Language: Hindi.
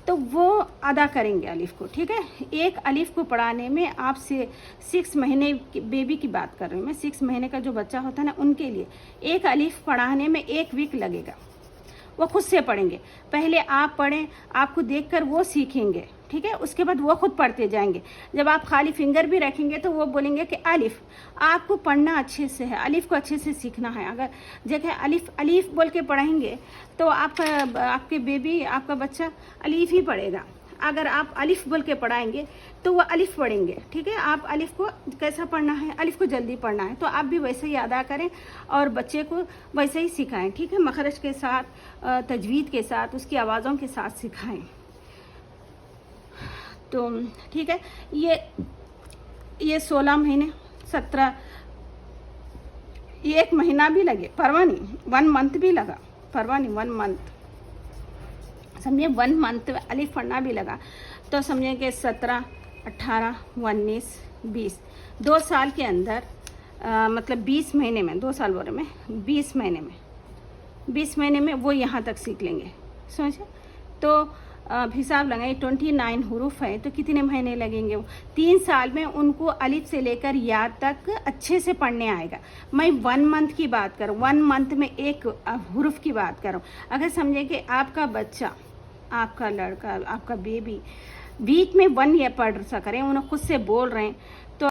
तो वो अदा करेंगे अलिफ को, ठीक है। एक अलिफ को पढ़ाने में आपसे 6 महीने बेबी की बात कर रही हूँ मैं, 6 महीने का जो बच्चा होता है ना, उनके लिए एक अलिफ पढ़ाने में 1 वीक लगेगा। वो खुद से पढ़ेंगे, पहले आप पढ़ें, आपको देखकर वो सीखेंगे, ठीक है। उसके बाद वो खुद पढ़ते जाएंगे। जब आप खाली फिंगर भी रखेंगे तो वो बोलेंगे कि अलिफ। आपको पढ़ना अच्छे से है, अलिफ को अच्छे से सीखना है। अगर जगह अलिफ अलिफ बोल के पढ़ेंगे तो आपके बेबी, आपका बच्चा अलिफ ही पढ़ेगा। अगर आप अलिफ बोल के पढ़ाएंगे तो वो अलिफ पढ़ेंगे, ठीक है। आप अलिफ को कैसा पढ़ना है, अलिफ को जल्दी पढ़ना है, तो आप भी वैसे ही अदा करें और बच्चे को वैसे ही सिखाएं, ठीक है। मखरज के साथ, तजवीद के साथ, उसकी आवाज़ों के साथ सिखाएं। तो ठीक है, ये 16 महीने 17, 1 महीना भी लगे परवाह नहीं, 1 मंथ भी लगा परवाह नहीं, 1 मंथ समझिए, 1 मंथ अलिफ पढ़ना भी लगा तो समझिए कि 17, 18, 19, 20, 2 साल के अंदर मतलब 20 महीने में, 2 साल बोल रहे में, 20 महीने में वो यहाँ तक सीख लेंगे, समझे। तो हिसाब लगाइए, 29 हुरूफ है तो कितने महीने लगेंगे। वो 3 साल में उनको अलिफ से लेकर या तक अच्छे से पढ़ने आएगा। मैं 1 मंथ की बात करूँ, 1 मंथ में 1 हुरूफ की बात करूँ। अगर समझे कि आपका बच्चा, आपका लड़का, आपका बेबी वीक में 1 ईयर पढ़ सक रहे हैं, उन्हें खुद से बोल रहे हैं,